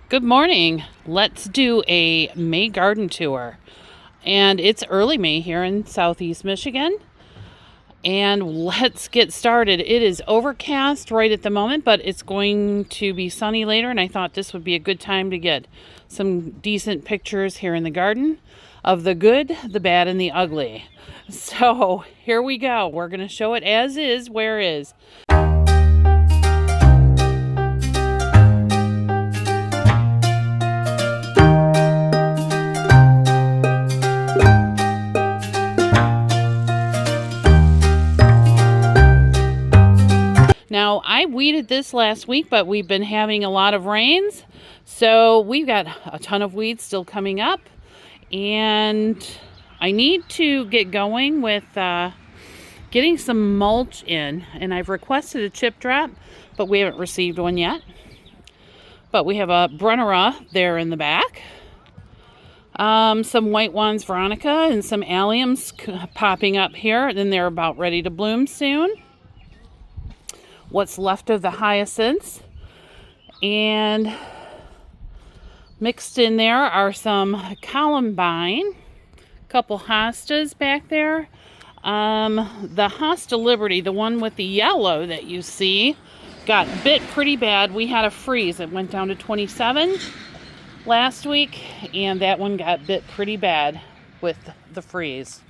Good morning. Let's do a May garden tour. And it's early May here in Southeast Michigan. And let's get started. It is overcast right at the moment, but it's going to be sunny later. And I thought this would be a good time to get some decent pictures here in the garden of the good, the bad, and the ugly. So here we go. We're going to show it as is, where is. Now, I weeded this last week, but we've been having a lot of rains, so we've got a ton of weeds still coming up, and I need to get going with getting some mulch in, and I've requested a chip drop, but we haven't received one yet. But we have a Brunnera there in the back, some white wands Veronica, and some alliums popping up here, and they're about ready to bloom soon. What's left of the hyacinths, and mixed in there are some columbine, a couple hostas back there. The Hosta Liberty, the one with the yellow that you see, got bit pretty bad. We had a freeze. It went down to 27 last week, and that one got bit pretty bad with the freeze.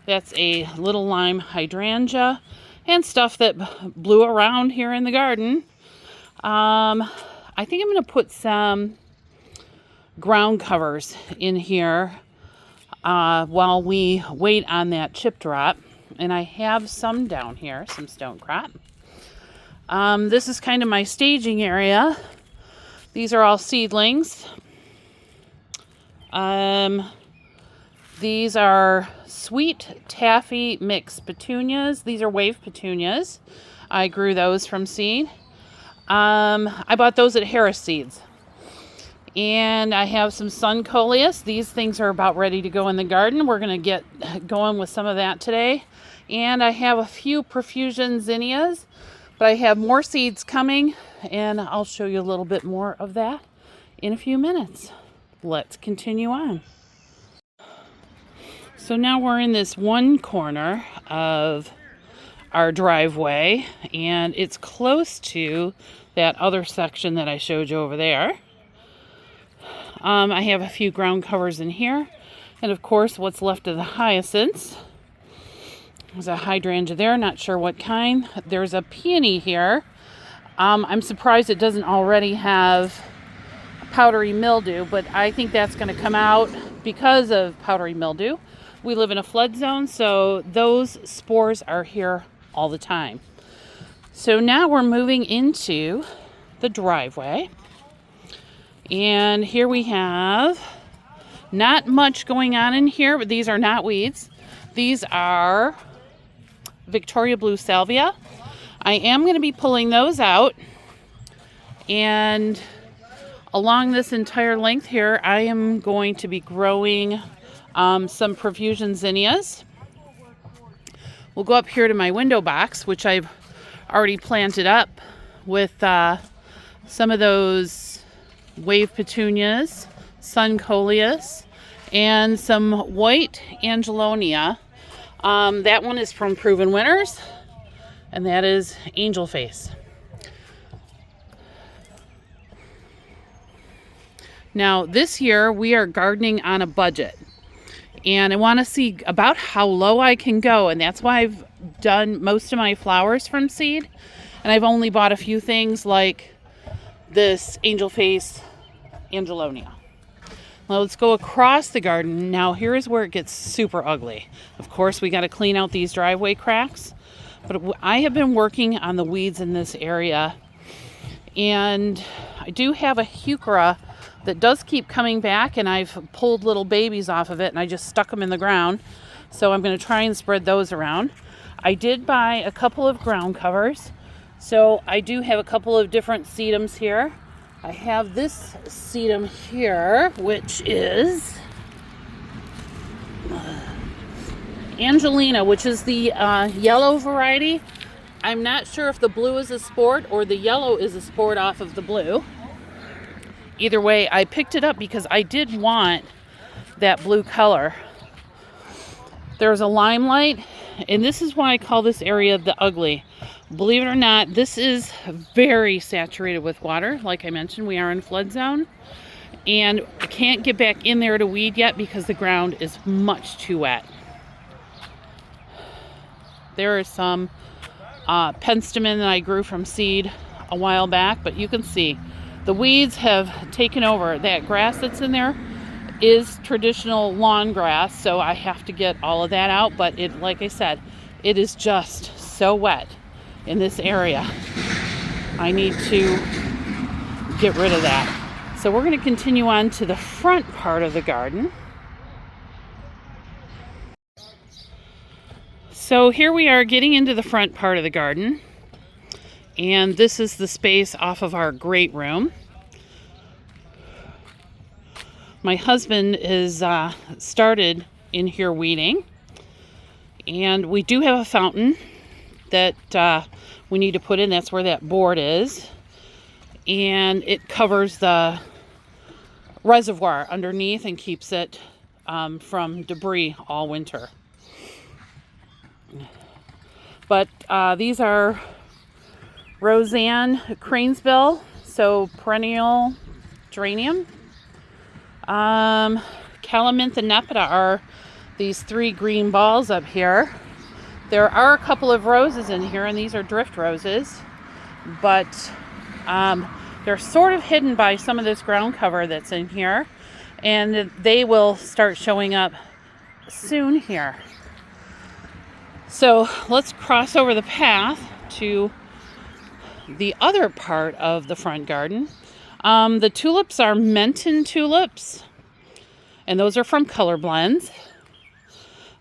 That's a little lime hydrangea and stuff that blew around here in the garden. I think I'm going to put some ground covers in here while we wait on that chip drop. And I have some down here, some stone crop. This is kind of my staging area. These are all seedlings. These are sweet taffy mix petunias. These are wave petunias. I grew those from seed. I bought those at Harris Seeds. And I have some sun coleus. These things are about ready to go in the garden. We're going to get going with some of that today. And I have a few profusion zinnias, but I have more seeds coming, and I'll show you a little bit more of that in a few minutes. Let's continue on. So now we're in this one corner of our driveway, and it's close to that other section that I showed you over there. I have a few ground covers in here, and of course what's left of the hyacinths. There's a hydrangea there, not sure what kind. There's a peony here. I'm surprised it doesn't already have powdery mildew, but I think that's going to come out because of powdery mildew. We live in a flood zone, so those spores are here all the time. So now we're moving into the driveway. And here we have not much going on in here, but these are not weeds. These are Victoria Blue Salvia. I am going to be pulling those out. And along this entire length here, I am going to be growing some profusion zinnias. We'll go up here to my window box, which I've already planted up with some of those wave petunias, sun coleus, and some white angelonia. That one is from Proven Winners, and that is Angel Face. Now, this year we are gardening on a budget. And I want to see about how low I can go. And that's why I've done most of my flowers from seed. And I've only bought a few things like this Angel Face Angelonia. Well, let's go across the garden. Now, here's where it gets super ugly. Of course, we got to clean out these driveway cracks. But I have been working on the weeds in this area. And I do have a heuchera that does keep coming back, and I've pulled little babies off of it, and I just stuck them in the ground. So I'm going to try and spread those around. I did buy a couple of ground covers. So I do have a couple of different sedums here. I have this sedum here, which is Angelina, which is the yellow variety. I'm not sure if the blue is a sport or the yellow is a sport off of the blue. either way, I picked it up because I did want that blue color. There's a limelight, and this is why I call this area the ugly. Believe it or not, this is very saturated with water. Like I mentioned, we are in flood zone, and I can't get back in there to weed yet because the ground is much too wet. There is some penstemon that I grew from seed a while back, but you can see the weeds have taken over. That grass that's in there is traditional lawn grass, so I have to get all of that out, but it, like I said, it is just so wet in this area. I need to get rid of that. So we're going to continue on to the front part of the garden. So here we are getting into the front part of the garden, and this is the space off of our great room. My husband is started in here weeding, and we do have a fountain that we need to put in. That's where that board is, and it covers the reservoir underneath and keeps it from debris all winter. But these are Roseanne Cranesbill, so perennial geranium. Calamintha nepeta are these 3 green balls up here. There are a couple of roses in here, and these are drift roses, but they're sort of hidden by some of this ground cover that's in here, and they will start showing up soon here. So let's cross over the path to the other part of the front garden. The tulips are Menton tulips, and those are from Color Blends.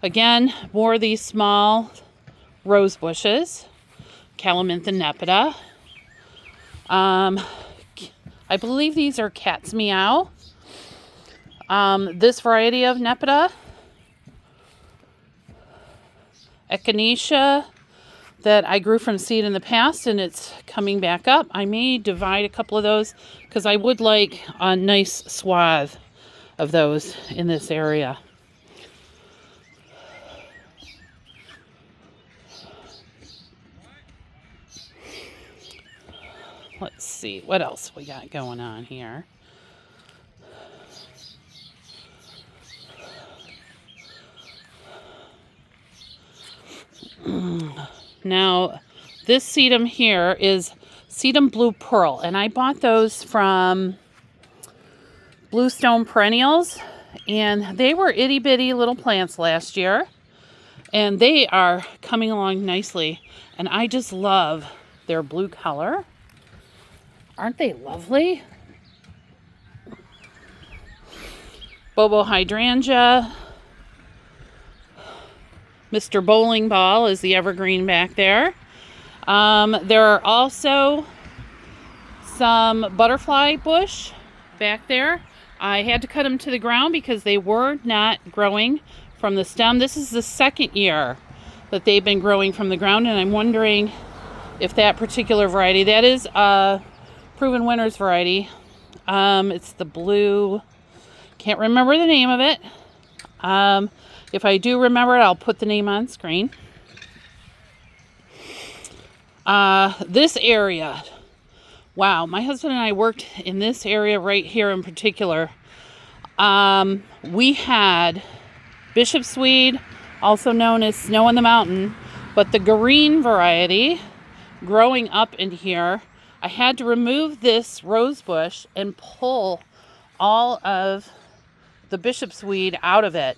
Again, more of these small rose bushes. Calamintha nepeta. I believe these are Cat's Meow. This variety of nepeta, Echinacea, that I grew from seed in the past, and it's coming back up. I may divide a couple of those because I would like a nice swath of those in this area. Let's see what else we got going on here. Now, this sedum here is sedum blue pearl, and I bought those from Bluestone Perennials, and they were itty bitty little plants last year, and they are coming along nicely, and I just love their blue color. Aren't they lovely? Bobo hydrangea. Mr. Bowling Ball is the evergreen back there. There are also some butterfly bush back there. I had to cut them to the ground because they were not growing from the stem. This is the second year that they've been growing from the ground, and I'm wondering if that particular variety, that is a Proven Winners variety. It's the blue, can't remember the name of it. If I do remember it, I'll put the name on screen. This area, wow, my husband and I worked in this area right here in particular. We had Bishop's Weed, also known as Snow on the Mountain, but the green variety growing up in here. I had to remove this rose bush and pull all of the Bishop's Weed out of it.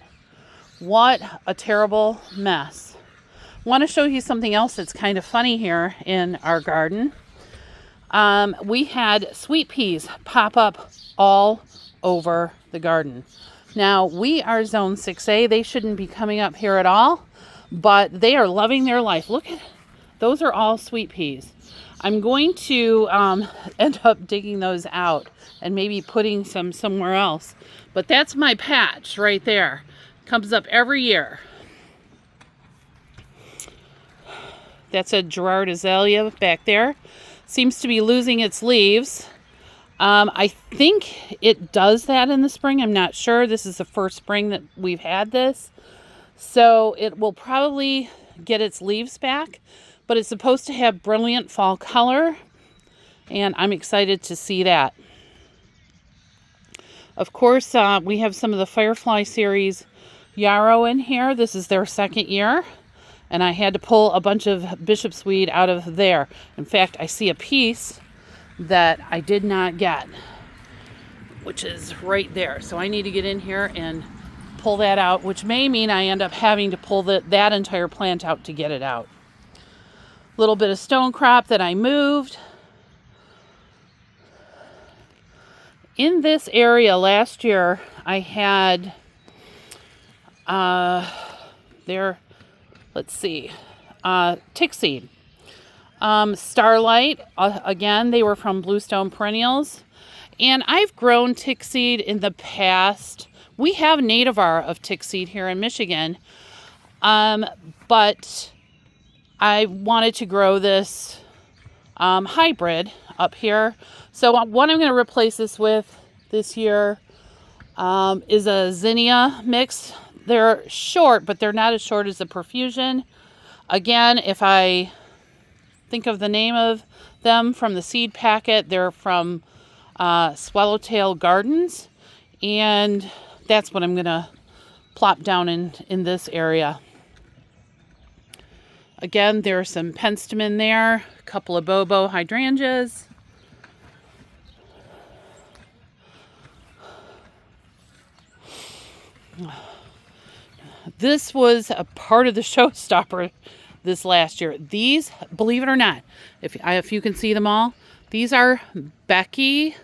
What a terrible mess. I want to show you something else that's kind of funny here in our garden. We had sweet peas pop up all over the garden. Now, we are zone 6A. They shouldn't be coming up here at all, but they are loving their life. Look at, those are all sweet peas. I'm going to end up digging those out and maybe putting some somewhere else. But that's my patch right there. Comes up every year. That's a Gerard azalea back there. Seems to be losing its leaves. I think it does that in the spring. I'm not sure. This is the first spring that we've had this. So it will probably get its leaves back, but it's supposed to have brilliant fall color, and I'm excited to see that. Of course, we have some of the Firefly series yarrow in here. This is their second year, and I had to pull a bunch of bishop's weed out of there. In fact, I see a piece that I did not get, which is right there. So I need to get in here and pull that out, which may mean I end up having to pull that entire plant out to get it out. A little bit of stone crop that I moved. In this area last year, I had tick seed. Starlight, again, they were from Bluestone Perennials. And I've grown tick seed in the past. We have nativar of tick seed here in Michigan. But I wanted to grow this hybrid up here. So what I'm going to replace this with this year is a zinnia mix. They're short, but they're not as short as the Profusion. Again, if I think of the name of them from the seed packet, they're from Swallowtail Gardens, and that's what I'm going to plop down in this area. Again, there are some penstemon there, a couple of bobo hydrangeas. This was a part of the showstopper this last year. These, believe it or not, if you can see them all, these are Becky.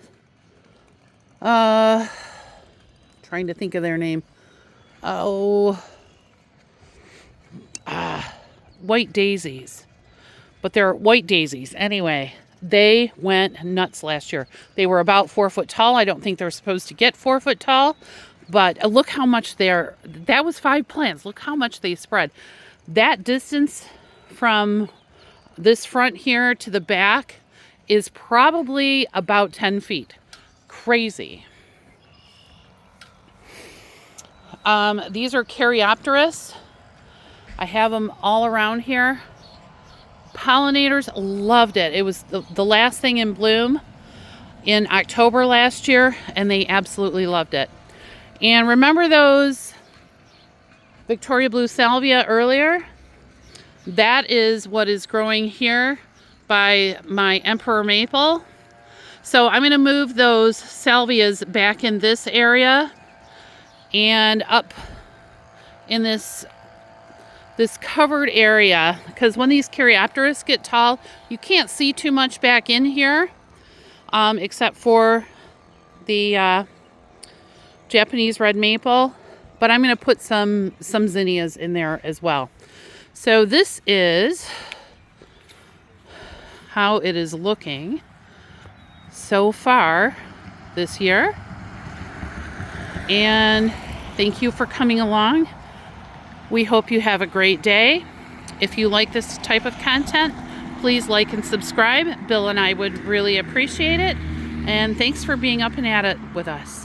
Trying to think of their name. White daisies. But they're white daisies. Anyway, they went nuts last year. They were about 4 foot tall. I don't think they're supposed to get 4 foot tall. But look how much that was 5 plants. Look how much they spread. That distance from this front here to the back is probably about 10 feet. Crazy. These are Caryopteris. I have them all around here. Pollinators loved it. It was the last thing in bloom in October last year, and they absolutely loved it. And remember those Victoria Blue Salvia earlier? That is what is growing here by my Emperor Maple. So I'm going to move those salvias back in this area and up in this covered area, because when these Caryopteris get tall, you can't see too much back in here, except for the Japanese red maple, but I'm going to put some zinnias in there as well. So this is how it is looking so far this year. And thank you for coming along. We hope you have a great day. If you like this type of content, please like and subscribe. Bill and I would really appreciate it. And thanks for being up and at it with us.